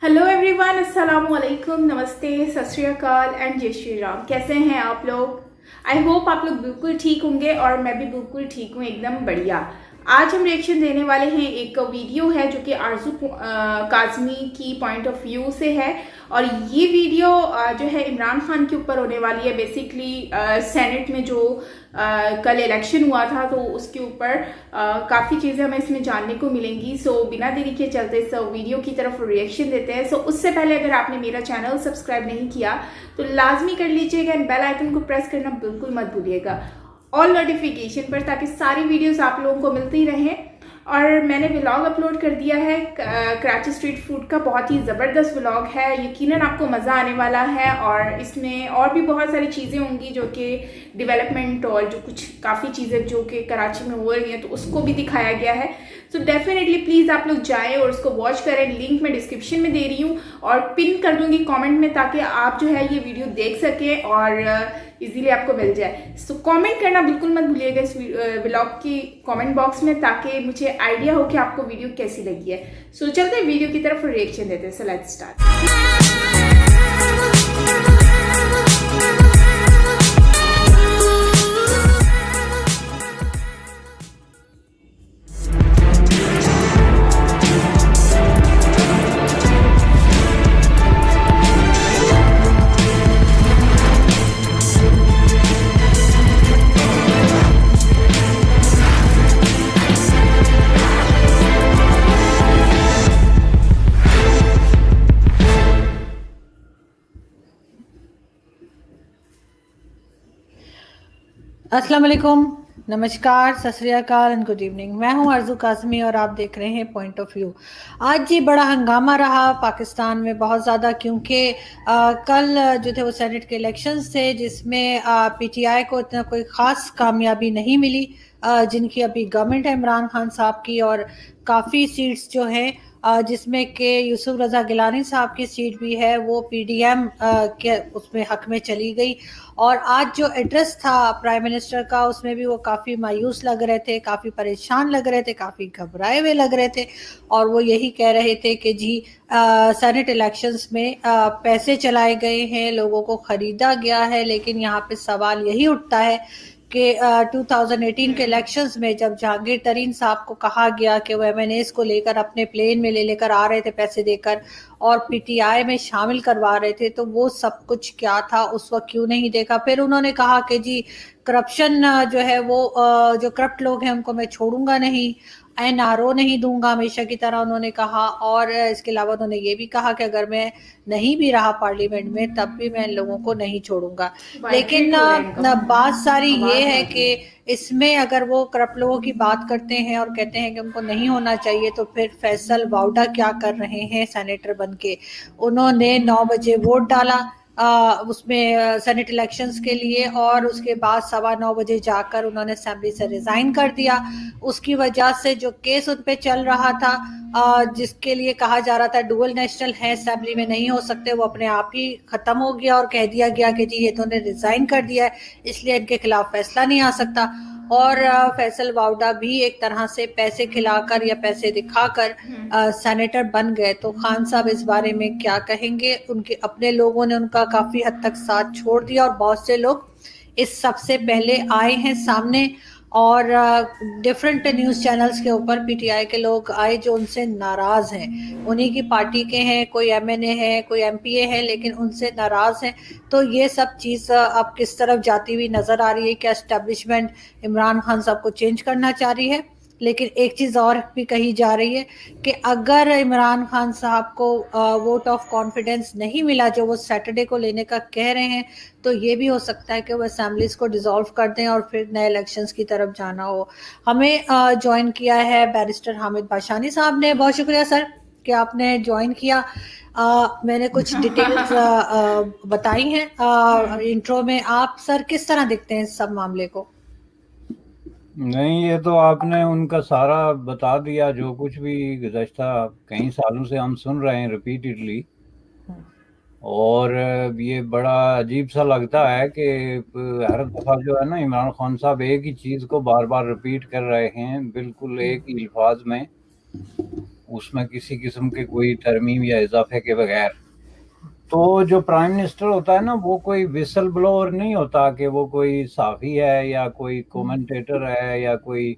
Hello everyone, अस्सलाम वालेकुम, नमस्ते, सत श्री अकाल एंड जय श्री राम। कैसे हैं आप लोग? आई होप आप लोग बिल्कुल ठीक होंगे और मैं भी बिल्कुल ठीक हूँ, एकदम बढ़िया। आज हम रिएक्शन देने वाले हैं। एक वीडियो है जो कि आरजू काज़मी की पॉइंट ऑफ व्यू से है और ये वीडियो जो है इमरान खान के ऊपर होने वाली है। बेसिकली सेनेट में जो कल इलेक्शन हुआ था तो उसके ऊपर काफ़ी चीज़ें हमें इसमें जानने को मिलेंगी। सो बिना देरी के चलते वीडियो की तरफ रिएक्शन देते हैं। सो उससे पहले अगर आपने मेरा चैनल सब्सक्राइब नहीं किया तो लाजमी कर लीजिएगा एंड बेल आइकन को प्रेस करना बिल्कुल मत भूलिएगा ऑल नोटिफिकेशन पर, ताकि सारी वीडियोस आप लोगों को मिलती रहें। और मैंने व्लॉग अपलोड कर दिया है कराची स्ट्रीट फूड का, बहुत ही ज़बरदस्त व्लॉग है, यकीनन आपको मज़ा आने वाला है। और इसमें और भी बहुत सारी चीज़ें होंगी जो कि डेवलपमेंट और जो कुछ काफ़ी चीज़ें जो कि कराची में हो रही हैं तो उसको भी दिखाया गया है। सो डेफिनेटली प्लीज़ आप लोग जाएँ और उसको वॉच करें। लिंक मैं डिस्क्रिप्शन में दे रही हूँ और पिन कर दूँगी कमेंट में, ताकि आप जो है ये वीडियो देख सकें और इजीली आपको मिल जाए। सो कमेंट करना बिल्कुल मत भूलिएगा इस व्लॉग की कमेंट बॉक्स में, ताकि मुझे आइडिया हो कि आपको वीडियो कैसी लगी है। सो चलते हैं वीडियो की तरफ रिएक्शन देते हैं। So let's start. अस्सलाम वालेकुम, नमस्कार, सत श्री अकाल एंड गुड इवनिंग। मैं हूं आरजू काज़मी और आप देख रहे हैं पॉइंट ऑफ व्यू। आज ये बड़ा हंगामा रहा पाकिस्तान में बहुत ज़्यादा, क्योंकि कल जो थे वो सेनेट के इलेक्शंस थे जिसमें पीटीआई को इतना कोई ख़ास कामयाबी नहीं मिली, जिनकी अभी गवर्नमेंट है इमरान खान साहब की, और काफ़ी सीट्स जो हैं जिसमें कि यूसुफ रज़ा गिलानी साहब की सीट भी है वो पीडीएम के उसमें हक में चली गई। और आज जो एड्रेस था प्राइम मिनिस्टर का उसमें भी वो काफ़ी मायूस लग रहे थे, काफ़ी परेशान लग रहे थे, काफ़ी घबराए हुए लग रहे थे। और वो यही कह रहे थे कि जी सेनेट इलेक्शंस में पैसे चलाए गए हैं, लोगों को ख़रीदा गया है। लेकिन यहाँ पे सवाल यही उठता है कि 2018 के इलेक्शंस में जब जहांगीर तरीन साहब को कहा गया कि वो एमएनएस को लेकर अपने प्लेन में लेकर आ रहे थे पैसे देकर और पीटीआई में शामिल करवा रहे थे, तो वो सब कुछ क्या था उस वक्त क्यों नहीं देखा। फिर उन्होंने कहा कि जी करप्शन जो है वो जो करप्ट लोग हैं उनको मैं छोड़ूंगा नहीं, एनआरओ नहीं दूंगा हमेशा की तरह उन्होंने कहा। और इसके अलावा उन्होंने ये भी कहा कि अगर मैं नहीं भी रहा पार्लियामेंट में तब भी मैं इन लोगों को नहीं छोड़ूंगा। लेकिन बात सारी ये है कि इसमें अगर वो करप्ट लोगों की बात करते हैं और कहते हैं कि उनको नहीं होना चाहिए, तो फिर फैसल वाउडा क्या कर रहे हैं सेनेटर बनके। उन्होंने 9 बजे वोट डाला उसमें सेनेट इलेक्शंस के लिए, और उसके बाद 9:15 बजे जाकर उन्होंने असेंबली से रिजाइन कर दिया। उसकी वजह से जो केस उन पे चल रहा था, जिसके लिए कहा जा रहा था डुअल नेशनल है, असेंबली में नहीं हो सकते, वो अपने आप ही खत्म हो गया और कह दिया गया कि जी ये तो उन्होंने रिजाइन कर दिया है, इसलिए इनके खिलाफ फैसला नहीं आ सकता। और फैसल वाउडा भी एक तरह से पैसे खिलाकर या पैसे दिखाकर सेनेटर बन गए। तो खान साहब इस बारे में क्या कहेंगे? उनके अपने लोगों ने उनका काफी हद तक साथ छोड़ दिया और बहुत से लोग इस सबसे पहले आए हैं सामने, और डिफरेंट न्यूज़ चैनल्स के ऊपर पीटीआई के लोग आए जो उनसे नाराज़ हैं, उन्हीं की पार्टी के हैं, कोई एमएनए है, कोई एमपीए है, लेकिन उनसे नाराज़ हैं। तो ये सब चीज़ अब किस तरफ जाती हुई नज़र आ रही है? क्या एस्टेब्लिशमेंट इमरान खान साहब को चेंज करना चाह रही है? लेकिन एक चीज़ और भी कही जा रही है कि अगर इमरान खान साहब को वोट ऑफ कॉन्फिडेंस नहीं मिला जो वो सैटरडे को लेने का कह रहे हैं, तो ये भी हो सकता है कि वो असेंबलीज को डिसॉल्व कर दें और फिर नए इलेक्शंस की तरफ जाना हो। हमें ज्वाइन किया है बैरिस्टर हामिद बाशानी साहब ने। बहुत शुक्रिया सर कि आपने ज्वाइन किया। मैंने कुछ डिटेल्स बताई हैं इंट्रो में। आप सर किस तरह देखते हैं इस सब मामले को? नहीं, ये तो आपने उनका सारा बता दिया, जो कुछ भी गुज़श्ता कई सालों से हम सुन रहे हैं रिपीटेडली। और ये बड़ा अजीब सा लगता है कि हर दफ़ा जो है ना इमरान खान साहब एक ही चीज़ को बार बार रिपीट कर रहे हैं, बिल्कुल एक ही अल्फाज में। उसमें किसी किस्म के कोई तरमीम या इजाफे के बगैर। तो जो प्राइम मिनिस्टर होता है ना, वो कोई विसल ब्लोअर नहीं होता कि वो कोई साफी है या कोई कमेंटेटर है या कोई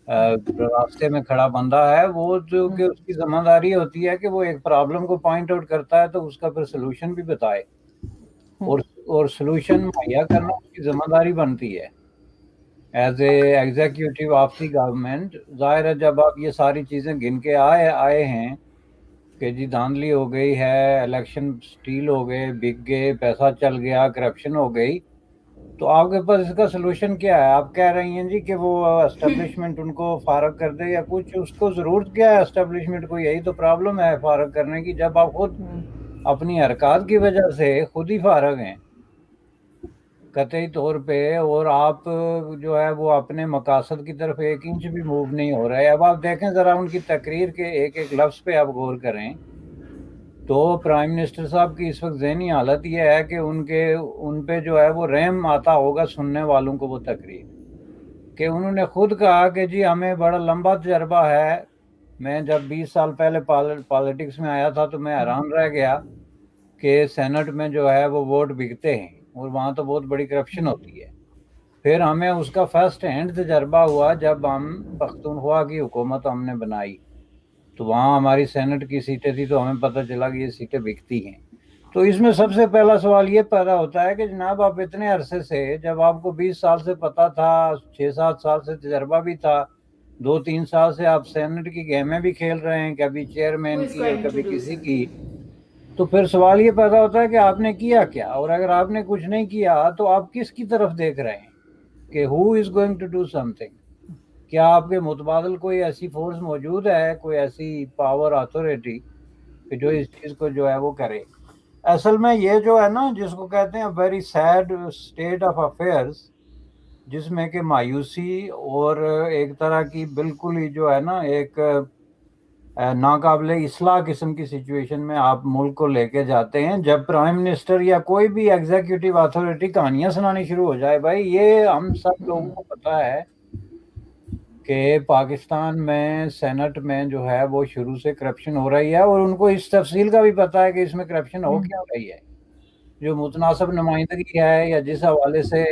रास्ते में खड़ा बंदा है। वो जो कि उसकी जिम्मेदारी होती है कि वो एक प्रॉब्लम को पॉइंट आउट करता है तो उसका फिर सोल्यूशन भी बताए, और सोल्यूशन मुहैया करना उसकी जिम्मेदारी बनती है as a executive of the government. जाहिर है जब आप ये सारी चीज़ें गिन के आए हैं कि जी धांधली हो गई है, इलेक्शन स्टील हो गए, बिक गए, पैसा चल गया, करप्शन हो गई, तो आपके पास इसका सोल्यूशन क्या है? आप कह रही हैं जी कि वो एस्टेब्लिशमेंट उनको फारग कर दे या कुछ, उसको ज़रूरत क्या है एस्टेब्लिशमेंट को? यही तो प्रॉब्लम है फारग करने की, जब आप खुद अपनी हरकत की वजह से खुद ही फारग हैं कतई तौर पे, और आप जो है वो अपने मकासद की तरफ एक इंच भी मूव नहीं हो रहे। अब आप देखें ज़रा उनकी तकरीर के एक एक लफ्ज़ पे आप गौर करें, तो प्राइम मिनिस्टर साहब की इस वक्त ज़हनी हालत ये है कि उन पे जो है वो रहम आता होगा सुनने वालों को वो तकरीर, कि उन्होंने खुद कहा कि जी हमें बड़ा लंबा तजर्बा है। मैं जब 20 साल पहले पॉलिटिक्स में आया था तो मैं हैरान रह गया कि सेनेट में जो है वो वोट बिकते हैं और वहाँ तो बहुत बड़ी करप्शन होती है। फिर हमें उसका फर्स्ट हैंड तजर्बा हुआ जब हम पख्तूनख्वा की हुकूमत हमने बनाई, तो वहाँ हमारी सेनेट की सीटें थी तो हमें पता चला कि ये सीटें बिकती हैं। तो इसमें सबसे पहला सवाल ये पैदा होता है कि जनाब आप इतने अरसे से, जब आपको 20 साल से पता था, 6-7 साल से तजर्बा भी था, 2-3 साल से आप सेनेट की गेमें भी खेल रहे हैं, कभी चेयरमैन की और कभी किसी की, तो फिर सवाल ये पैदा होता है कि आपने किया क्या? और अगर आपने कुछ नहीं किया तो आप किसकी तरफ देख रहे हैं कि who is going to do something? क्या आपके मुतबादल कोई ऐसी फोर्स मौजूद है, कोई ऐसी पावर अथॉरिटी कि जो इस चीज़ को जो है वो करे? असल में ये जो है ना, जिसको कहते हैं very sad state of affairs, जिसमें कि मायूसी और एक तरह की बिल्कुल ही जो है ना एक नाकाबिले इस्लाह किस्म की सिचुएशन में आप मुल्क को लेके जाते हैं, जब प्राइम मिनिस्टर या कोई भी एग्जीक्यूटिव अथॉरिटी कहानियां सुनानी शुरू हो जाए। भाई ये हम सब लोगों को पता है कि पाकिस्तान में सेनेट में जो है वो शुरू से करप्शन हो रही है, और उनको इस तफसील का भी पता है कि इसमें करप्शन हो क्यों रही है। जो मुतनासिब नुमाइंदगी है या जिस हवाले से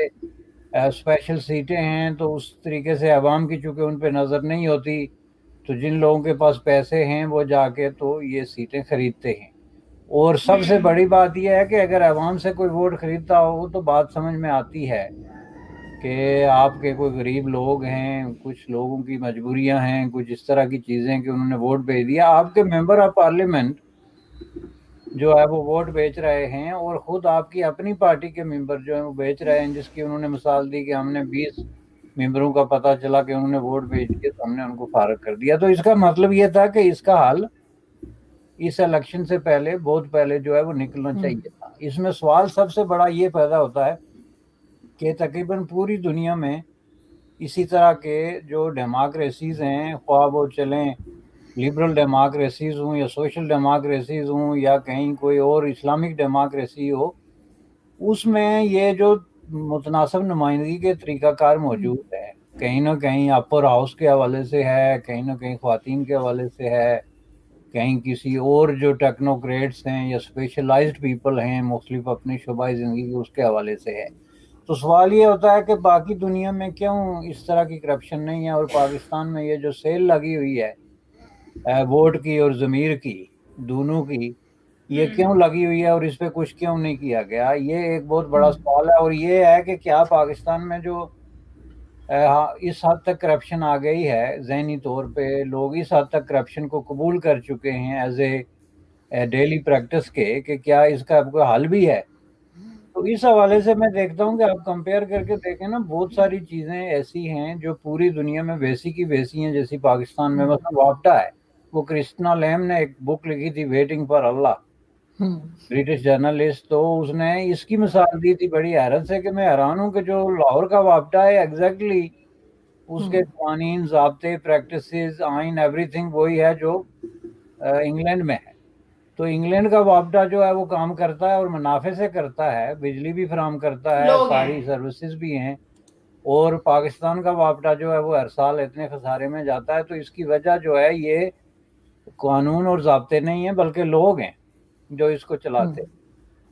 स्पेशल सीटें हैं, तो उस तरीके से अवाम की चूँकि उन पर नज़र नहीं होती, तो जिन लोगों के पास पैसे हैं वो जाके तो ये सीटें खरीदते हैं। और सबसे बड़ी बात यह है कि अगर अवाम से कोई वोट खरीदता हो तो बात समझ में आती है कि आपके कोई गरीब लोग हैं, कुछ लोगों की मजबूरियां हैं, कुछ इस तरह की चीज़ें कि उन्होंने वोट भेज दिया। आपके मेंबर ऑफ पार्लियामेंट जो है वो वोट बेच रहे हैं, और ख़ुद आपकी अपनी पार्टी के मेंबर जो हैं वो बेच रहे हैं, जिसकी उन्होंने मिसाल दी कि हमने 20 मेंबरों का पता चला कि उन्होंने वोट भेज दिए तो हमने उनको फारग कर दिया। तो इसका मतलब ये था कि इसका हल इस इलेक्शन से पहले, बहुत पहले जो है वो निकलना चाहिए था। इसमें सवाल सबसे बड़ा ये पैदा होता है कि तकरीबन पूरी दुनिया में इसी तरह के जो डेमोक्रेसीज़ हैं, ख्वाह वो चलें लिबरल डेमोक्रेसीज़ हों या सोशल डेमोक्रेसीज़ हों या कहीं कोई और इस्लामिक डेमोक्रेसी हो, उसमें ये जो मुतनासिब नुमाइंदगी के तरीक़ाकार मौजूद है, कहीं ना कहीं अपर हाउस के हवाले से है, कहीं ना कहीं ख़वातीन के हवाले से है, कहीं किसी और जो टेक्नोक्रेट्स हैं या स्पेशलाइज्ड पीपल हैं मुख्तलिफ अपनी शुबाई ज़िंदगी के उसके हवाले से है। तो सवाल ये होता है कि बाकी दुनिया में क्यों इस तरह की करप्शन नहीं है, और पाकिस्तान में ये जो सेल लगी हुई है वोट की और ज़मीर की, दोनों की, ये क्यों लगी हुई है और इस पर कुछ क्यों नहीं किया गया? ये एक बहुत बड़ा सवाल है। और ये है कि क्या पाकिस्तान में जो इस हद तक करप्शन आ गई है, ज़हनी तौर पे लोग इस हद तक करप्शन को कबूल कर चुके हैं एज ए डेली प्रैक्टिस के, कि क्या इसका कोई हल भी है? तो इस हवाले से मैं देखता हूँ कि आप कंपेयर करके देखें ना, बहुत सारी चीज़ें ऐसी हैं जो पूरी दुनिया में वैसी की वैसी हैं जैसी पाकिस्तान में। मतलब वापटा है, वो क्रिस्टना लैम ने एक बुक लिखी थी waiting for Allah, British journalist, तो उसने इसकी मिसाल दी थी बड़ी हैरत से कि मैं हैरान हूँ कि जो लाहौर का वापटा है एग्जैक्टली उसके कानून, ज़ाब्ते, प्रैक्टिसेस, आइन, एवरीथिंग वही है जो इंग्लैंड में है। तो इंग्लैंड का वापटा जो है वो काम करता है और मुनाफे से करता है, बिजली भी फराहम करता है, सारी सर्विसेज भी हैं, और पाकिस्तान का वापटा जो है वो हर साल इतने खसारे में जाता है। तो इसकी वजह जो है ये कानून और ज़ाब्ते नहीं है, बल्कि लोग हैं जो इसको चलाते हैं।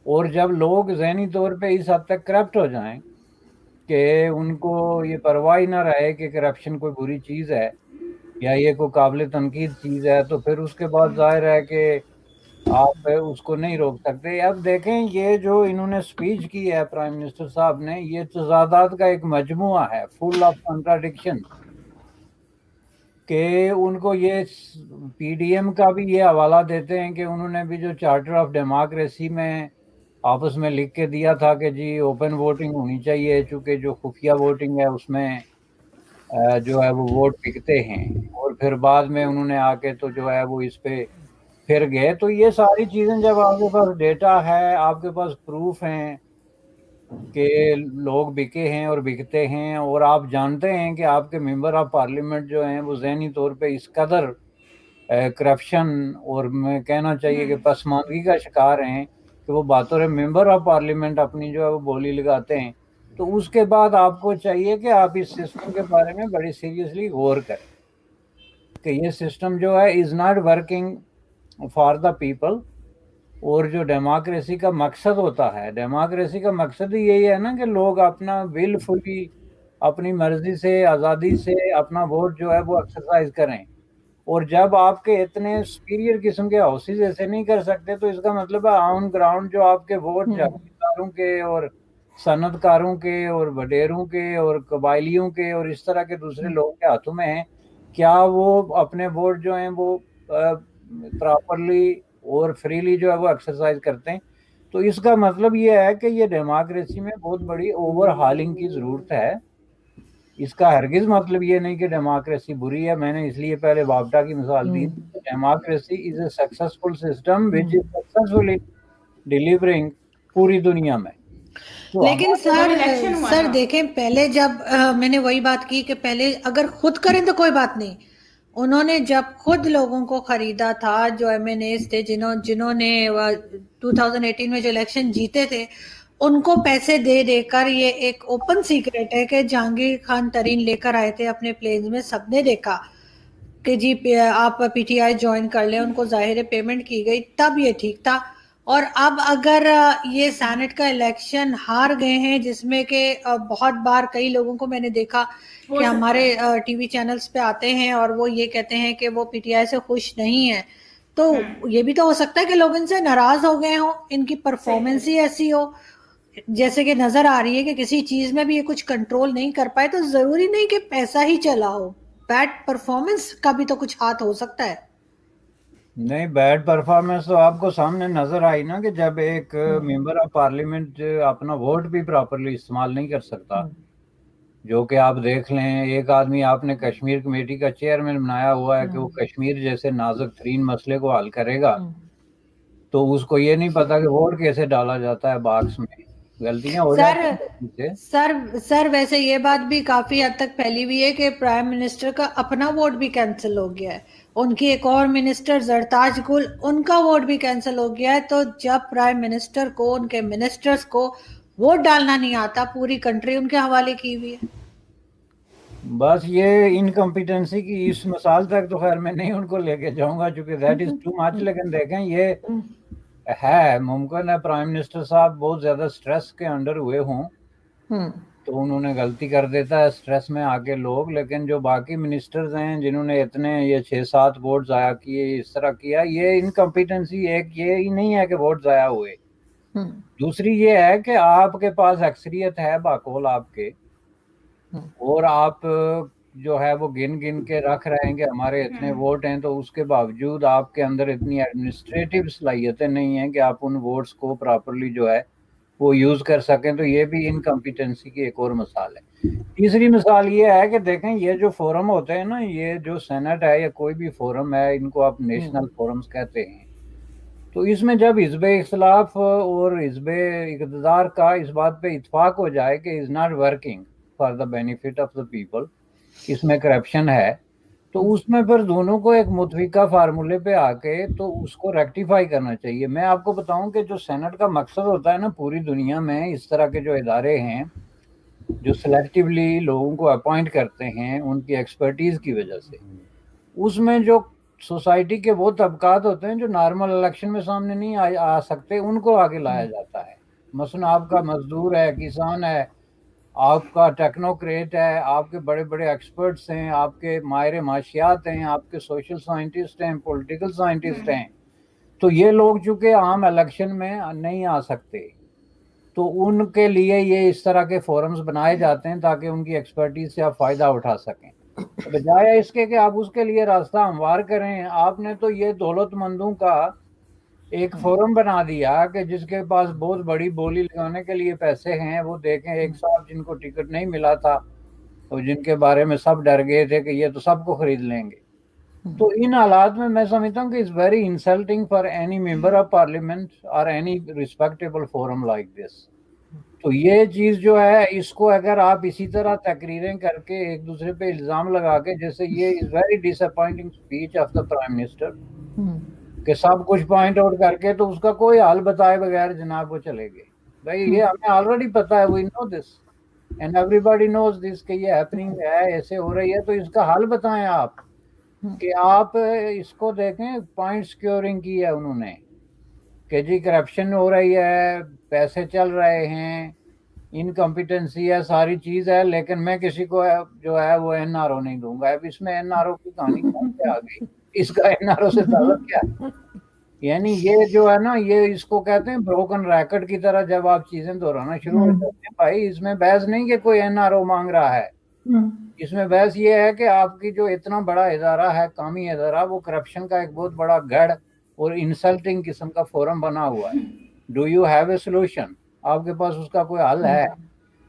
और जब लोग ज़हनी तौर पे इस हद तक करप्ट हो जाएं कि उनको ये परवाह ही ना रहे कि करप्शन कोई बुरी चीज़ है या ये कोई काबिल तनकीद चीज़ है, तो फिर उसके बाद जाहिर है कि आप उसको नहीं रोक सकते। अब देखें, ये जो इन्होंने स्पीच की है प्राइम मिनिस्टर साहब ने, ये तज़ादात का एक मजमुआ है, फुल ऑफ कॉन्ट्राडिक्शन, कि उनको ये पीडीएम का भी ये हवाला देते हैं कि उन्होंने भी जो चार्टर ऑफ डेमोक्रेसी में आपस में लिख के दिया था कि जी ओपन वोटिंग होनी चाहिए, चूँकि जो खुफिया वोटिंग है उसमें जो है वो वोट बिकते हैं, और फिर बाद में उन्होंने आके तो जो है वो इस पे फिर गए। तो ये सारी चीज़ें जब आपके पास डेटा है, आपके पास प्रूफ हैं कि लोग बिके हैं और बिकते हैं, और आप जानते हैं कि आपके मेंबर ऑफ पार्लियामेंट जो हैं वो ज़हनी तौर पे इस कदर करप्शन और मैं कहना चाहिए कि पसमानदगी का शिकार हैं कि वो बातों मेंबर ऑफ पार्लियामेंट अपनी जो है वो बोली लगाते हैं, तो उसके बाद आपको चाहिए कि आप इस सिस्टम के बारे में बड़ी सीरियसली गौर करें कि ये सिस्टम जो है is not working for the people. और जो डेमोक्रेसी का मकसद होता है, डेमोक्रेसी का मकसद ही यही है ना कि लोग अपना विलफुली अपनी मर्जी से, आज़ादी से अपना वोट जो है वो एक्सरसाइज करें। और जब आपके इतने सुपीरियर किस्म के हाउसेज ऐसे नहीं कर सकते, तो इसका मतलब है ऑन ग्राउंड जो आपके वोट जागीरदारों के और सनतकारों के और वडेरों के और कबायलियों के और इस तरह के दूसरे लोगों के हाथों में हैं, क्या वो अपने वोट जो हैं वो प्रॉपरली और फ्रीली जो है वो एक्सरसाइज करते हैं? तो इसका मतलब ये है कि ये डेमोक्रेसी में बहुत बड़ी ओवरहालिंग की ज़रूरत है। इसका हरगिज़ मतलब ये नहीं कि डेमोक्रेसी बुरी है। मैंने इसलिए पहले वापडा की मिसाल दी, democracy is a successful system which is successfully delivering पूरी दुनिया में। तो लेकिन सर इलेक्शन हुआ सर ना। देखें, पहले जब मैंने वही बात की कि पहले अगर खुद करें तो कोई बात नहीं, उन्होंने जब खुद लोगों को खरीदा था, जो एमएनएस थे, जिन्होंने 2018 में जो इलेक्शन जीते थे, उनको पैसे दे देकर, ये एक ओपन सीक्रेट है कि जहांगीर खान तरीन लेकर आए थे अपने प्लेन्स में, सबने देखा कि जी आप पीटीआई ज्वाइन कर लें, उनको जाहिर पेमेंट की गई, तब ये ठीक था। और अब अगर ये सेनेट का इलेक्शन हार गए हैं, जिसमें कि बहुत बार कई लोगों को मैंने देखा कि हमारे टीवी चैनल्स पे आते हैं और वो ये कहते हैं कि वो पीटीआई से खुश नहीं है, तो ये भी तो हो सकता है कि लोग इनसे नाराज हो गए हो, इनकी परफॉर्मेंस ही ऐसी हो, जैसे कि नजर आ रही है कि किसी चीज में भी ये कुछ कंट्रोल नहीं कर पाए। तो जरूरी नहीं कि पैसा ही चला हो, बैड परफॉर्मेंस का भी तो कुछ हाथ हो सकता है। नहीं, बैड परफॉर्मेंस तो आपको सामने नजर आई ना, कि जब एक मेंबर ऑफ पार्लियामेंट अपना वोट भी प्रॉपरली इस्तेमाल नहीं कर सकता, जो कि आप देख लें, एक आदमी आपने कश्मीर कमेटी का चेयरमैन बनाया हुआ है कि वो कश्मीर जैसे नाजुक तरीन मसले को हल करेगा, तो उसको ये नहीं पता कि वोट कैसे डाला जाता है बॉक्स में, गलतियां हो जाती हैं। सर वैसे ये बात भी काफी हद तक फैली हुई है कि प्राइम मिनिस्टर का अपना वोट भी कैंसिल हो गया है, उनकी एक और मिनिस्टर जरताज गुल, उनका वोट भी कैंसिल हो गया है। तो जब प्राइम मिनिस्टर को, उनके मिनिस्टर्स को वोट डालना नहीं आता, पूरी कंट्री उनके हवाले की हुई है। बस ये इनकम्पिटेंसी की इस मिसाल तक तो खैर मैं नहीं उनको लेके जाऊंगा, क्योंकि दैट इज टू मच। लेकिन देखें, ये है मुमकिन है प्राइम मिनिस्टर साहब बहुत ज्यादा स्ट्रेस के अंडर हुए हों, तो उन्होंने गलती कर देता है स्ट्रेस में आके लोग। लेकिन जो बाकी मिनिस्टर्स हैं जिन्होंने इतने ये 6-7 वोट ज़ाया किए, इस तरह किया, ये इनकम्पिटेंसी एक ये ही नहीं है कि वोट ज़ाया हुए, दूसरी ये है कि आपके पास अक्सरियत है बाकौल आपके, और आप जो है वो गिन गिन के रख रहे हैं कि हमारे इतने वोट हैं, तो उसके बावजूद आपके अंदर इतनी एडमिनिस्ट्रेटिव सलाहियतें नहीं हैं कि आप उन वोट्स को प्रॉपरली जो है वो यूज़ कर सकें। तो ये भी इनकम्पिटेंसी की एक और मिसाल है। तीसरी मिसाल ये है कि देखें, ये जो फोरम होते हैं ना, ये जो सेनेट है या कोई भी फोरम है, इनको आप नेशनल फोरम्स कहते हैं, तो इसमें जब हिज़्ब इख्तिलाफ और हिज़्ब इक़्तिदार का इस बात पे इत्फाक हो जाए कि is not working for the benefit of the people, इसमें करप्शन है, तो उसमें फिर दोनों को एक मुतफिका फार्मूले पे आके तो उसको रेक्टिफाई करना चाहिए। मैं आपको बताऊं कि जो सेनेट का मकसद होता है ना, पूरी दुनिया में इस तरह के जो इदारे हैं जो सिलेक्टिवली लोगों को अपॉइंट करते हैं उनकी एक्सपर्टीज की वजह से, उसमें जो सोसाइटी के वो तबकात होते हैं जो नॉर्मल इलेक्शन में सामने नहीं आ सकते, उनको आगे लाया जाता है। मसलन आपका मजदूर है, किसान है, आपका टेक्नोक्रेट है, आपके बड़े बड़े एक्सपर्ट्स हैं, आपके माहिर माशियात हैं, आपके सोशल साइंटिस्ट हैं, पॉलिटिकल साइंटिस्ट हैं, तो ये लोग चूंकि आम इलेक्शन में नहीं आ सकते, तो उनके लिए ये इस तरह के फोरम्स बनाए जाते हैं ताकि उनकी एक्सपर्टीज से आप फ़ायदा उठा सकें। बजाय इसके कि आप उसके लिए रास्ता हमवार करें, आपने तो ये दौलतमंदों का एक फोरम बना दिया कि जिसके पास बहुत बड़ी बोली लगाने के लिए पैसे हैं, वो देखें एक साहब जिनको टिकट नहीं मिला था और जिनके बारे में सब डर गए थे कि ये तो सबको खरीद लेंगे। तो इन हालात में मैं समझता हूँ कि it's very insulting for any member of parliament और any respectable forum like this. तो ये चीज जो है, इसको अगर आप इसी तरह तकरीरें करके एक दूसरे पे इल्जाम लगा के, जैसे ये is very disappointing speech of the prime minister कि सब कुछ पॉइंट आउट करके तो उसका कोई हल बताए बगैर जनाब वो चले गए। भाई ये हमें ऑलरेडी पता है, we know this and everybody knows this कि ये हैपनिंग है, ऐसे हो रही है, तो इसका हल बताएं आप कि आप इसको देखें। पॉइंट सिक्योरिंग की है उन्होंने कि जी करप्शन हो रही है, पैसे चल रहे हैं, इनकम्पिटेंसी है, सारी चीज है, लेकिन मैं किसी को जो है वो एनआरओ नहीं दूंगा। अब इसमें एनआरओ की कहानी कौन से आ गई, इसका एनआरओ से ताल्लुक क्या है? यानी ये जो है ना, ये इसको कहते हैं ब्रोकन रैकेट की तरह जब आप चीजें दोहराना शुरू हो जाते हैं। भाई इसमें बहस नहीं कि कोई एनआरओ मांग रहा है, इसमें बहस ये है कि आपकी जो इतना बड़ा इदारा है, कामी इदारा, वो करप्शन का एक बहुत बड़ा गढ़ और इंसल्टिंग किस्म का फोरम बना हुआ है। Do you have a solution? आपके पास उसका कोई हल है?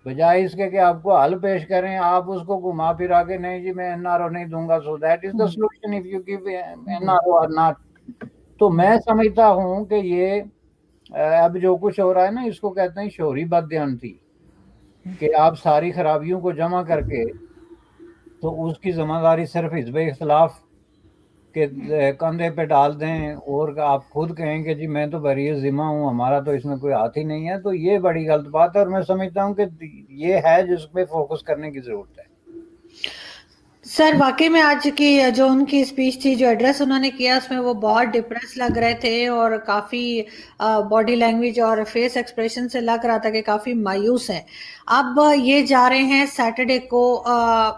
बजाय इसके कि आपको हल पेश करें, आप उसको घुमा फिरा के नहीं जी मैं एनआरओ नहीं दूंगा, so that is the solution if you give NRO और नॉट। तो मैं समझता हूं कि ये अब जो कुछ हो रहा है ना, इसको कहते हैं शोरी बदयांती, कि आप सारी खराबियों को जमा करके तो उसकी जिम्मेदारी सिर्फ हिज़्ब इख्तिलाफ के कंधे पे डाल दें और आप खुद कहें कि जी मैं तो बरी जिम्मा हूँ, हमारा तो इसमें कोई हाथ ही नहीं है, तो ये बड़ी गलत बात है। और मैं समझता हूँ कि ये है जिस पे फोकस करने की जरूरत है। सर वाकई में आज की जो उनकी स्पीच थी, जो एड्रेस उन्होंने किया, उसमें वो बहुत डिप्रेस लग रहे थे और काफी बॉडी लैंग्वेज और फेस एक्सप्रेशन से लग रहा था कि काफी मायूस हैं। अब ये जा रहे हैं सैटरडे को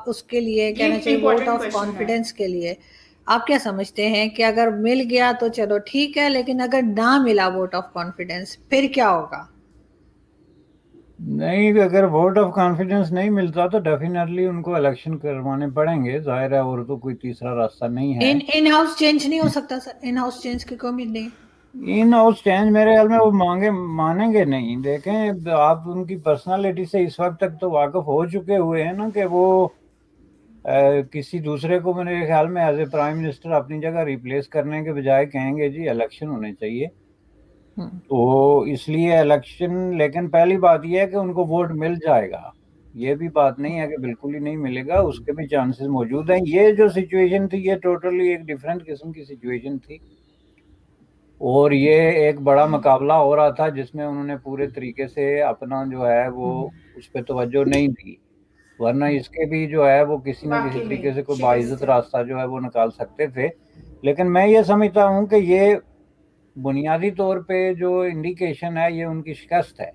उसके लिए कहना चाहिए वोट ऑफ कॉन्फिडेंस के लिए। आप क्या समझते हैं कि अगर मिल गया तो चलो ठीक है, लेकिन अगर ना मिला वोट ऑफ कॉन्फिडेंस फिर क्या होगा? नहीं, अगर वोट ऑफ कॉन्फिडेंस नहीं मिलता तो डेफिनेटली उनको इलेक्शन करवाने पड़ेंगे, जाहिर है, और तो कोई तीसरा रास्ता नहीं है। इन हाउस चेंज नहीं हो सकता सर? इन हाउस चेंज की कोई उम्मीद नहीं? इन हाउस चेंज मेरे ख्याल में वो मानेंगे नहीं। देखें, आप उनकी पर्सनालिटी से इस वक्त तक तो वाकिफ हो चुके हुए हैं ना कि वो किसी दूसरे को मेरे ख्याल में एज ए प्राइम मिनिस्टर अपनी जगह रिप्लेस करने के बजाय कहेंगे जी इलेक्शन होने चाहिए। तो इसलिए इलेक्शन, लेकिन पहली बात यह है कि उनको वोट मिल जाएगा, ये भी बात नहीं है कि बिल्कुल ही नहीं मिलेगा, उसके भी चांसेस मौजूद हैं। ये जो सिचुएशन थी ये टोटली एक डिफरेंट किस्म की सिचुएशन थी और ये एक बड़ा मुकाबला हो रहा था जिसमें उन्होंने पूरे तरीके से अपना जो है वो उस पर तवज्जो नहीं दी, वरना इसके भी जो है वो किसी न किसी तरीके से कोई बाइज्जत रास्ता जो है वो निकाल सकते थे। लेकिन मैं ये समझता हूँ कि ये बुनियादी तौर पे जो इंडिकेशन है ये उनकी शिकस्त है,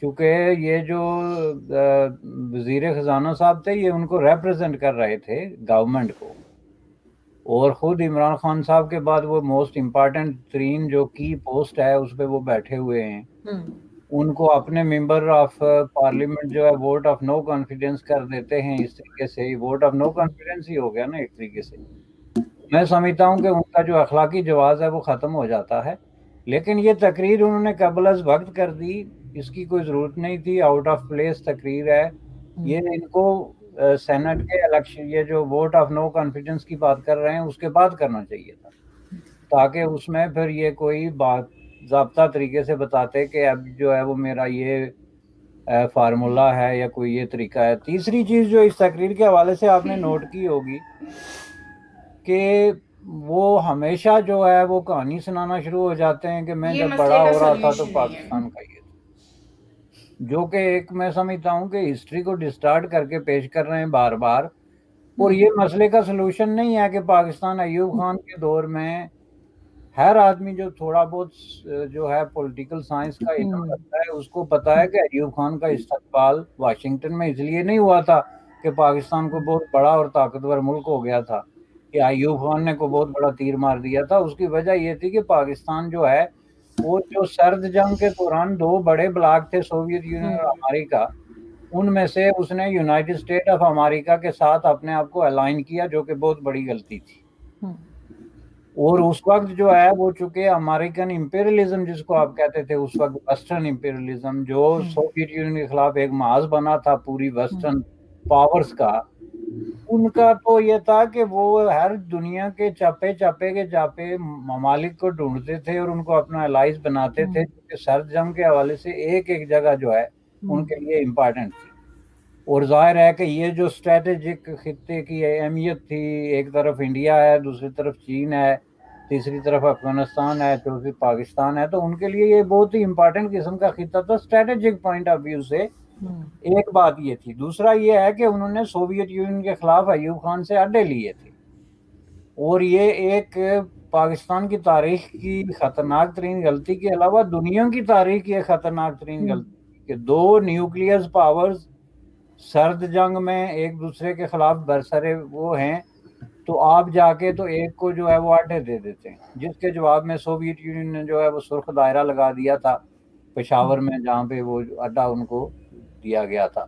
क्योंकि ये जो वजीर खजाना साहब थे ये उनको रिप्रेजेंट कर रहे थे गवर्नमेंट को, और ख़ुद इमरान खान साहब के बाद वो मोस्ट इम्पॉर्टेंट तरीन जो की पोस्ट है उस पर वो बैठे हुए हैं। उनको अपने मेंबर ऑफ पार्लियामेंट जो है वोट ऑफ नो कॉन्फिडेंस कर देते हैं। इस तरीके से ही वोट ऑफ नो कॉन्फिडेंस ही हो गया ना एक तरीके से। मैं समझता हूँ कि उनका जो अखलाकी जवाज़ है वो ख़त्म हो जाता है। लेकिन ये तकरीर उन्होंने कबल अज़ वक्त कर दी, इसकी कोई ज़रूरत नहीं थी, आउट ऑफ प्लेस तकरीर है ये। इनको सेनेट के इलेक्शन, ये जो वोट ऑफ नो कॉन्फिडेंस की बात कर रहे हैं उसके बाद करना चाहिए था, ताकि उसमें फिर ये कोई बात ज़ाब्ता तरीके से बताते कि अब जो है वो मेरा ये फार्मूला है या कोई ये तरीका है। तीसरी चीज़ जो इस तकरीर के हवाले से आपने नोट की होगी कि वो हमेशा जो है वो कहानी सुनाना शुरू हो जाते हैं कि मैं जब बड़ा हो रहा था तो पाकिस्तान का ये था, जो कि एक मैं समझता हूँ कि हिस्ट्री को डिस्टार्ट करके पेश कर रहे हैं बार बार और ये मसले का सलूशन नहीं है कि पाकिस्तान अयूब खान के दौर में हर आदमी जो थोड़ा बहुत जो है पॉलिटिकल साइंस का इल्म रखता है उसको पता है कि अयूब खान का इस्तकबाल वाशिंगटन में इसलिए नहीं हुआ था कि पाकिस्तान को बहुत बड़ा और ताकतवर मुल्क हो गया था कि अयूब खान ने को बहुत बड़ा तीर मार दिया था। उसकी वजह ये थी कि पाकिस्तान जो है वो जो सर्द जंग के दौरान दो बड़े ब्लॉक थे, सोवियत यूनियन और अमेरिका, उनमें से उसने यूनाइटेड स्टेट ऑफ अमेरिका के साथ अपने आप को अलाइन किया, जो कि बहुत बड़ी गलती थी। और उस वक्त जो है वो चूंकि अमेरिकन इंपीरियलिज्म जिसको आप कहते थे उस वक्त, वेस्टर्न इंपीरियलिज्म जो सोवियत यूनियन के खिलाफ एक महाज बना था पूरी वेस्टर्न पावर्स का, उनका तो ये था कि वो हर दुनिया के चापे ममालिक को ढूंढते थे और उनको अपना एलाइज बनाते थे, क्योंकि सर्द जंग के हवाले से एक एक जगह जो है उनके लिए इम्पोर्टेंट थी। और जाहिर है कि ये जो स्ट्रेटेजिक खित्ते की अहमियत थी, एक तरफ इंडिया है, दूसरी तरफ चीन है, तीसरी तरफ अफगानिस्तान है, चौथी पाकिस्तान है, तो उनके लिए ये बहुत ही इम्पोर्टेंट किस्म का खित्ता था स्ट्रेटेजिक पॉइंट ऑफ व्यू से। एक बात ये थी। दूसरा ये है कि उन्होंने सोवियत यूनियन के खिलाफ अयूब खान से अड्डे लिए थे, और ये एक पाकिस्तान की तारीख की खतरनाक तरीन गलती के अलावा दुनिया की तारीख की खतरनाक तरीन गलती कि दो न्यूक्लियर पावर्स सर्द जंग में एक दूसरे के खिलाफ बरसरे वो हैं, तो आप जाके तो एक को जो है वो अड्डे दे देते हैं, जिसके जवाब में सोवियत यूनियन ने जो है वो सुर्ख दायरा लगा दिया था पेशावर में, जहाँ पे वो अड्डा उनको दिया गया था।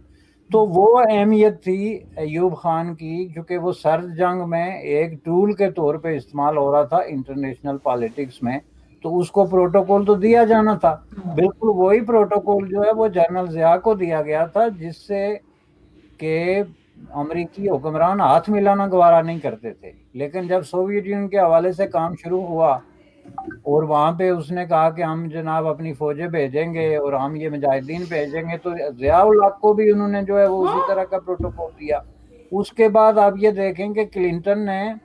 तो वो अहमियत थी अयूब खान की, क्योंकि वो सर्द जंग में एक टूल के तौर पे इस्तेमाल हो रहा था इंटरनेशनल पॉलिटिक्स में, तो उसको प्रोटोकॉल तो दिया जाना था। बिल्कुल वही प्रोटोकॉल जो है वो जनरल ज़िया को दिया गया था, जिससे कि अमेरिकी हुक्मरान हाथ मिलाना गवारा नहीं करते थे। लेकिन जब सोवियत यूनियन के हवाले से काम शुरू हुआ और वहाँ पे उसने कहा कि हम जनाब अपनी फौजें भेजेंगे और हम ये मुजाहिदीन भेजेंगे, तो ज़ियाउल हक को भी उन्होंने जो है वो उसी तरह का प्रोटोकॉल दिया। उसके बाद आप ये देखें कि क्लिंटन ने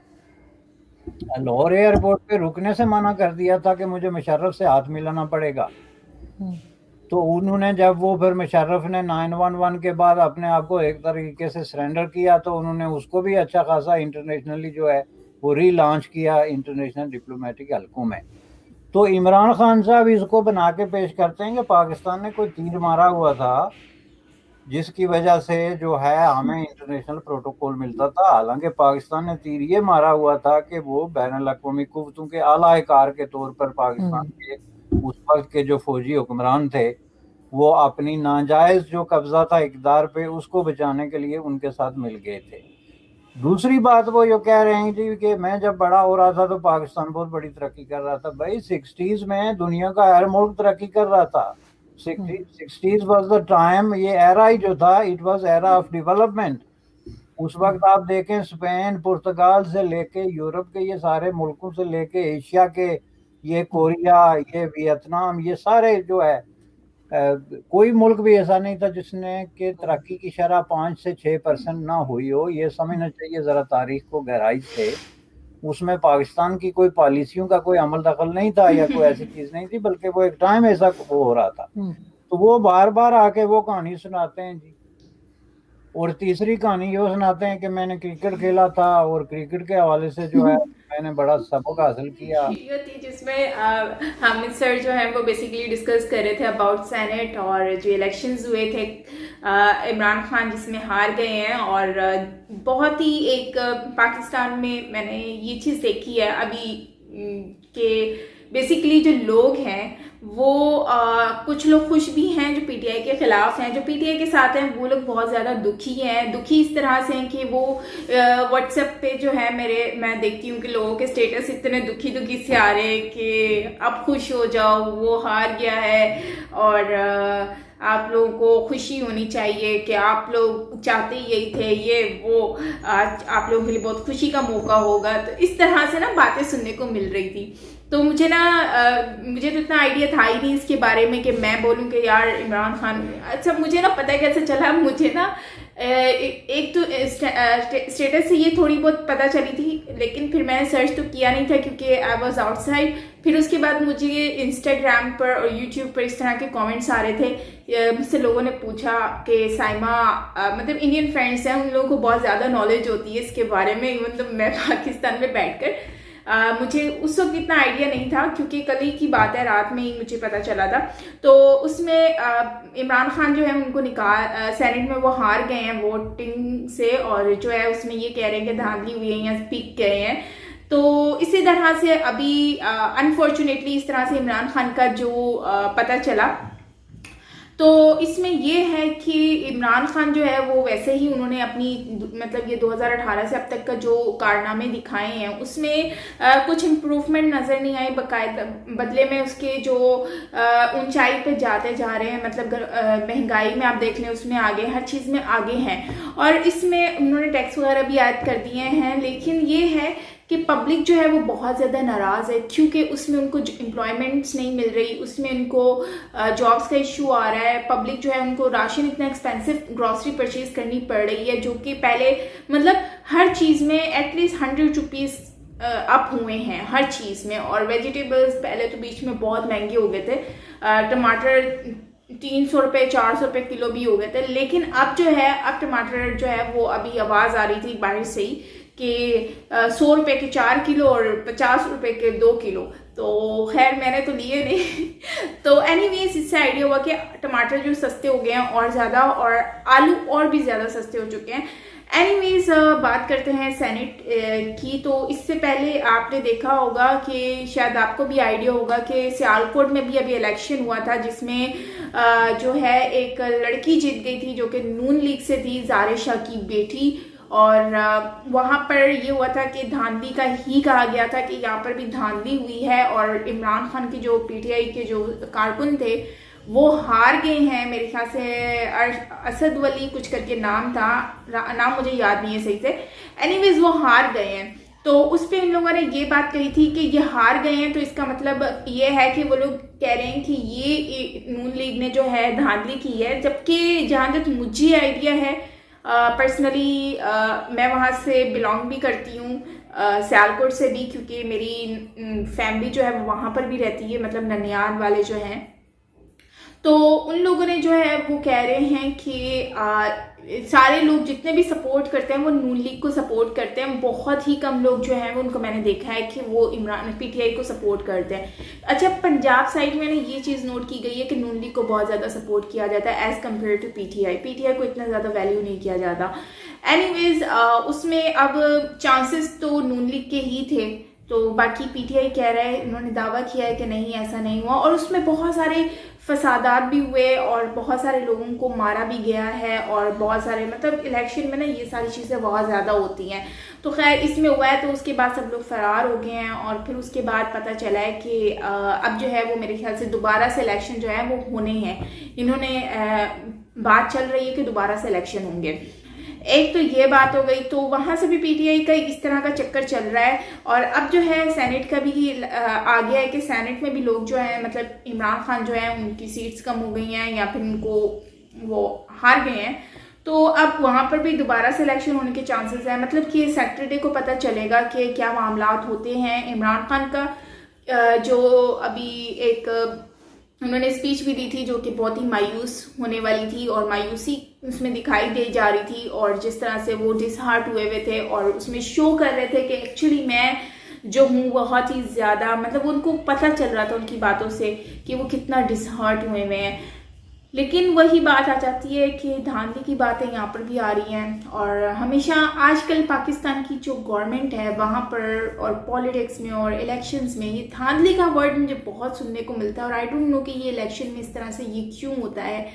लाहौर एयरपोर्ट पे रुकने से मना कर दिया था कि मुझे मुशर्रफ से हाथ मिलाना पड़ेगा। तो उन्होंने जब वो फिर मुशर्रफ ने 911 के बाद अपने आप को एक तरीके से सरेंडर किया, तो उन्होंने उसको भी अच्छा खासा इंटरनेशनली जो है वो रीलॉन्च किया इंटरनेशनल डिप्लोमेटिक हलकों में। तो इमरान खान साहब इसको बना के पेश करते हैं कि पाकिस्तान ने कोई तीर मारा हुआ था जिसकी वजह से जो है हमें इंटरनेशनल प्रोटोकॉल मिलता था। हालांकि पाकिस्तान ने तीर ये मारा हुआ था कि वो बैनुल अक़वामी कुव्वतों के आला कार के तौर पर पाकिस्तान के उस वक्त के जो फौजी हुक्मरान थे वो अपनी नाजायज जो कब्जा था इक़्तिदार पे उसको बचाने के लिए उनके साथ मिल गए थे। दूसरी बात वो जो कह रहे हैं जी कि मैं जब बड़ा हो रहा था तो पाकिस्तान बहुत बड़ी तरक्की कर रहा था। भाई 60s में दुनिया का हर मुल्क तरक्की कर रहा था। 60s वाज द टाइम, ये एरा ही जो था, it was era of development. उस वक्त आप देखें स्पेन पुर्तगाल से लेके यूरोप के ये सारे मुल्कों से लेके एशिया के ये कोरिया, ये वियतनाम, ये सारे जो है कोई मुल्क भी ऐसा नहीं था जिसने के तरक्की की शरह 5 से 6% ना हुई हो। ये समझना चाहिए ज़रा तारीख को गहराई से। उसमें पाकिस्तान की कोई पॉलिसियों का कोई अमल दखल नहीं था या कोई ऐसी चीज़ नहीं थी, बल्कि वो एक टाइम ऐसा वो हो रहा था। तो वो बार बार आके वो कहानी सुनाते हैं जी। और तीसरी कहानी ये सुनाते हैं कि मैंने क्रिकेट खेला था और क्रिकेट के हवाले से जो है मैंने बड़ा सबक हासिल किया। वीडियो थी जिसमें हामिद सर जो है वो बेसिकली डिस्कस कर रहे थे अबाउट सेनेट और जो इलेक्शंस हुए थे इमरान खान जिसमें हार गए हैं। और बहुत ही एक पाकिस्तान में मैंने ये चीज़ देखी है अभी कि बेसिकली जो लोग हैं वो कुछ लोग खुश भी हैं जो पीटीआई के खिलाफ हैं, जो पीटीआई के साथ हैं वो लोग बहुत ज़्यादा दुखी हैं। दुखी इस तरह से हैं कि वो व्हाट्सएप पे जो है मैं देखती हूँ कि लोगों के स्टेटस इतने दुखी से आ रहे हैं कि अब खुश हो जाओ, वो हार गया है और आप लोगों को खुशी होनी चाहिए कि आप लोग चाहते यही थे, ये वो आज आप लोगों के लिए बहुत खुशी का मौका होगा। तो इस तरह से ना बातें सुनने को मिल रही थी। तो मुझे तो इतना आइडिया था ही नहीं इसके बारे में कि मैं बोलूं कि यार इमरान खान, अच्छा मुझे ना पता है कैसे चला, मुझे ना एक तो स्टेटस से ये थोड़ी बहुत पता चली थी, लेकिन फिर मैंने सर्च तो किया नहीं था क्योंकि आई वॉज आउटसाइड। फिर उसके बाद मुझे इंस्टाग्राम पर और यूट्यूब पर इस तरह के कमेंट्स आ रहे थे। मुझसे लोगों ने पूछा कि साइमा मतलब इंडियन फ्रेंड्स हैं, उन लोगों को बहुत ज़्यादा नॉलेज होती है इसके बारे में, इवन तो मैं पाकिस्तान में बैठकर मुझे उस वक्त इतना आइडिया नहीं था क्योंकि कल ही की बात है, रात में ही मुझे पता चला था। तो उसमें इमरान खान जो है उनको निकाल सेनेट में वो हार गए हैं वोटिंग से, और जो है उसमें ये कह रहे हैं कि धांधली हुई है या पीक गए हैं। तो इसी तरह से अभी अनफॉर्चुनेटली इस तरह से इमरान खान का जो पता चला, तो इसमें ये है कि इमरान खान जो है वो वैसे ही उन्होंने अपनी मतलब ये 2018 से अब तक का जो कारनामे दिखाए हैं उसमें कुछ इम्प्रूवमेंट नज़र नहीं आई, बाकायदा बदले में उसके जो ऊंचाई पे जाते जा रहे हैं। मतलब महंगाई में आप देख लें उसमें आगे, हर चीज़ में आगे हैं, और इसमें उन्होंने टैक्स वगैरह भी ऐड कर दिए हैं। लेकिन ये है कि पब्लिक जो है वो बहुत ज़्यादा नाराज़ है क्योंकि उसमें उनको एम्प्लॉयमेंट्स नहीं मिल रही, उसमें उनको जॉब्स का इशू आ रहा है। पब्लिक जो है उनको राशन इतना एक्सपेंसिव ग्रॉसरी परचेज करनी पड़ रही है, जो कि पहले मतलब हर चीज़ में एटलीस्ट 100 रुपीज़ अप हुए हैं हर चीज़ में। और वेजिटेबल्स पहले तो बीच में बहुत महंगे हो गए थे, टमाटर 300 रुपये 400 रुपये किलो भी हो गए थे। लेकिन अब जो है, अब टमाटर जो है वो अभी आवाज़ आ रही थी बाहर से ही कि 100 रुपये के 4 किलो और 50 रुपये के 2 किलो। तो खैर मैंने तो लिए नहीं तो एनीवेज इससे आइडिया हुआ कि टमाटर जो सस्ते हो गए हैं और ज़्यादा, और आलू और भी ज़्यादा सस्ते हो चुके हैं। एनीवेज बात करते हैं सेनेट की। तो इससे पहले आपने देखा होगा कि शायद आपको भी आइडिया होगा कि सियालकोट में भी अभी इलेक्शन हुआ था, जिसमें जो है एक लड़की जीत गई थी जो कि नून लीग से थी, ज़ारे शाह की बेटी। और वहाँ पर ये हुआ था कि धांधली का ही कहा गया था कि यहाँ पर भी धांधली हुई है, और इमरान खान की जो पीटीआई के जो कारकुन थे वो हार गए हैं। मेरे ख्याल से असद वली कुछ करके नाम था, नाम मुझे याद नहीं है सही से। एनीवेज वो हार गए हैं। तो उस पर इन लोगों ने ये बात कही थी कि ये हार गए हैं तो इसका मतलब ये है कि वो लोग कह रहे हैं कि ये नून लीग ने जो है धांधली की है। जबकि जहाँ तक मुझे आइडिया है पर्सनली, मैं वहाँ से बिलोंग भी करती हूँ, सियालकोट से भी, क्योंकि मेरी फैमिली जो है वहाँ पर भी रहती है, मतलब ननियाल वाले जो हैं। तो उन लोगों ने जो है वो कह रहे हैं कि सारे लोग जितने भी सपोर्ट करते हैं वो नून लीग को सपोर्ट करते हैं। बहुत ही कम लोग जो हैं वो उनको मैंने देखा है कि वो इमरान पीटीआई को सपोर्ट करते हैं। अच्छा, पंजाब साइड में ये चीज़ नोट की गई है कि नून लीग को बहुत ज़्यादा सपोर्ट किया जाता है as compare to PTI. PTI को इतना ज़्यादा वैल्यू नहीं किया जाता। एनीवेज उसमें अब चांसेस तो नून लीग के ही थे, तो बाकी पीटीआई कह रहा है, उन्होंने दावा किया है कि नहीं ऐसा नहीं हुआ। और उसमें बहुत सारे फसादात भी हुए और बहुत सारे लोगों को मारा भी गया है, और बहुत सारे मतलब इलेक्शन में ना ये सारी चीज़ें बहुत ज़्यादा होती हैं। तो खैर इसमें हुआ है, तो उसके बाद सब लोग फरार हो गए हैं। और फिर उसके बाद पता चला है कि अब जो है वो मेरे ख्याल से दोबारा से इलेक्शन जो है वो होने हैं। इन्होंने बात चल रही है कि दोबारा से इलेक्शन होंगे। एक तो ये बात हो गई, तो वहाँ से भी पीटीआई का इस तरह का चक्कर चल रहा है। और अब जो है सेनेट का भी आ गया है कि सेनेट में भी लोग जो है मतलब इमरान खान जो है उनकी सीट्स कम हो गई हैं या फिर उनको वो हार गए हैं, तो अब वहाँ पर भी दोबारा से इलेक्शन होने के चांसेस हैं। मतलब कि सैटरडे को पता चलेगा कि क्या मामलात होते हैं। इमरान खान का जो अभी एक उन्होंने स्पीच भी दी थी जो कि बहुत ही मायूस होने वाली थी, और मायूसी उसमें दिखाई दे जा रही थी, और जिस तरह से वो डिसहार्ट हुए थे और उसमें शो कर रहे थे कि एक्चुअली मैं जो हूँ बहुत ही ज़्यादा, मतलब उनको पता चल रहा था उनकी बातों से कि वो कितना डिसहार्ट हुए हैं। लेकिन वही बात आ जाती है कि धांधली की बातें यहाँ पर भी आ रही हैं। और हमेशा आजकल पाकिस्तान की जो गवर्नमेंट है वहाँ पर और पॉलिटिक्स में और इलेक्शंस में ये धांधली का वर्ड मुझे बहुत सुनने को मिलता है। और आई डोंट नो कि ये इलेक्शन में इस तरह से ये क्यों होता है,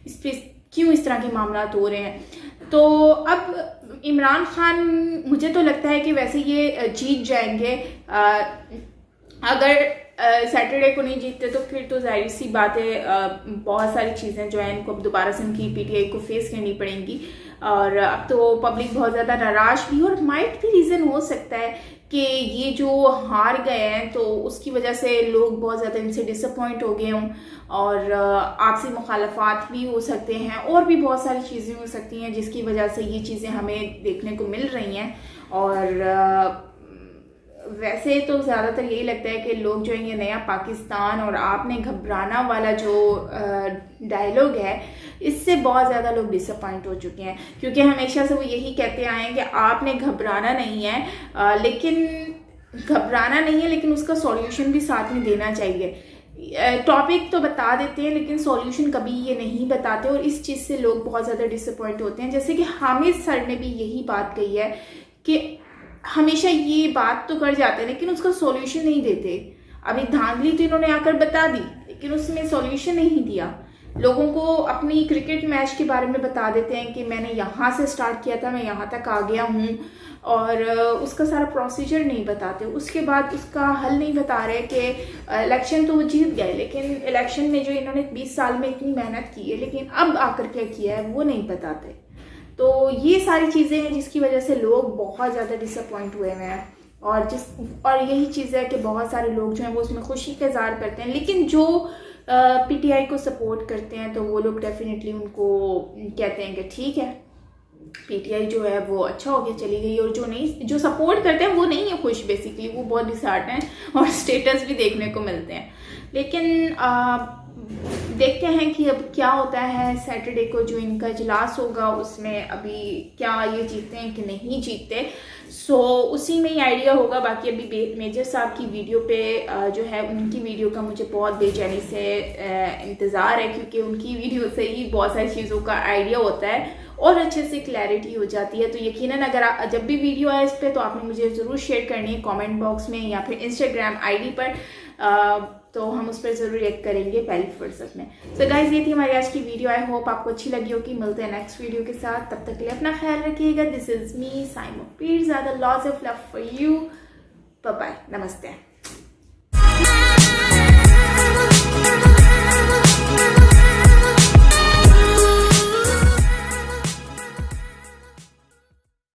इस पर क्यों इस तरह के मामला हो रहे हैं। तो अब इमरान खान मुझे तो लगता है कि वैसे ये जीत जाएंगे। अगर सैटरडे को नहीं जीतते तो फिर तो जाहिर सी बात है बहुत सारी चीज़ें जो हैं इनको अब दोबारा से उनकी पीटीआई को फेस करनी पड़ेंगी। और अब तो पब्लिक बहुत ज़्यादा नाराज़ भी, और माइट भी रीज़न हो सकता है कि ये जो हार गए हैं तो उसकी वजह से लोग बहुत ज़्यादा इनसे डिसअपॉइंट हो गए हों, और आपसी मुखालफात भी हो सकते हैं, और भी बहुत सारी चीज़ें हो सकती हैं जिसकी वजह से ये चीज़ें हमें देखने को मिल रही हैं। और वैसे तो ज़्यादातर यही लगता है कि लोग जो है ये नया पाकिस्तान और आपने घबराना वाला जो डायलॉग है, इससे बहुत ज़्यादा लोग डिसअपॉइंट हो चुके हैं, क्योंकि हमेशा से वो यही कहते आए हैं कि आपने घबराना नहीं है, लेकिन उसका सॉल्यूशन भी साथ में देना चाहिए। टॉपिक तो बता देते हैं लेकिन सॉल्यूशन कभी ये नहीं बताते, और इस चीज़ से लोग बहुत ज़्यादा डिसअपॉइंट होते हैं। जैसे कि हामिद सर ने भी यही बात कही है कि हमेशा ये बात तो कर जाते हैं लेकिन उसका सॉल्यूशन नहीं देते। अभी धांधली तो इन्होंने आकर बता दी लेकिन उसमें सॉल्यूशन नहीं दिया। लोगों को अपनी क्रिकेट मैच के बारे में बता देते हैं कि मैंने यहाँ से स्टार्ट किया था, मैं यहाँ तक आ गया हूँ, और उसका सारा प्रोसीजर नहीं बताते। उसके बाद उसका हल नहीं बता रहे कि इलेक्शन तो वो जीत गए, लेकिन इलेक्शन में जो इन्होंने 20 साल में इतनी मेहनत की है, लेकिन अब आकर क्या किया है वो नहीं बताते। तो ये सारी चीज़ें हैं जिसकी वजह से लोग बहुत ज़्यादा डिसअपॉइंट हुए हैं, और यही चीज़ है कि बहुत सारे लोग जो हैं वो उसमें खुशी का इज़हार करते हैं, लेकिन जो पीटीआई को सपोर्ट करते हैं तो वो लोग डेफिनेटली उनको कहते हैं कि ठीक है पीटीआई जो है वो अच्छा हो गया, चली गई, और जो सपोर्ट करते हैं वो नहीं है खुश, बेसिकली वो बहुत डिसहार्ट हैं और स्टेटस भी देखने को मिलते हैं। लेकिन देखते हैं कि अब क्या होता है। सैटरडे को जो इनका इजलास होगा उसमें अभी क्या ये जीतते हैं कि नहीं जीतते, सो उसी में ही आइडिया होगा। बाकी अभी मेजर साहब की वीडियो पे जो है उनकी वीडियो का मुझे बहुत बेचैनी से इंतज़ार है, क्योंकि उनकी वीडियो से ही बहुत सारी चीज़ों का आइडिया होता है और अच्छे से क्लैरिटी हो जाती है। तो यकीनन अगर जब भी वीडियो आए इस पर तो आपने मुझे ज़रूर शेयर करनी है कमेंट बॉक्स में या फिर इंस्टाग्राम आईडी पर, तो हम उस पर ज़रूर रिएक्ट करेंगे पहली फुर्सत में। सो गाइज ये थी हमारी आज की वीडियो। आई होप आपको अच्छी लगी होगी। मिलते हैं नेक्स्ट वीडियो के साथ, तब तक के लिए अपना ख्याल रखिएगा। This is me Saima Peerzada, lots of love for you. Bye bye, नमस्ते।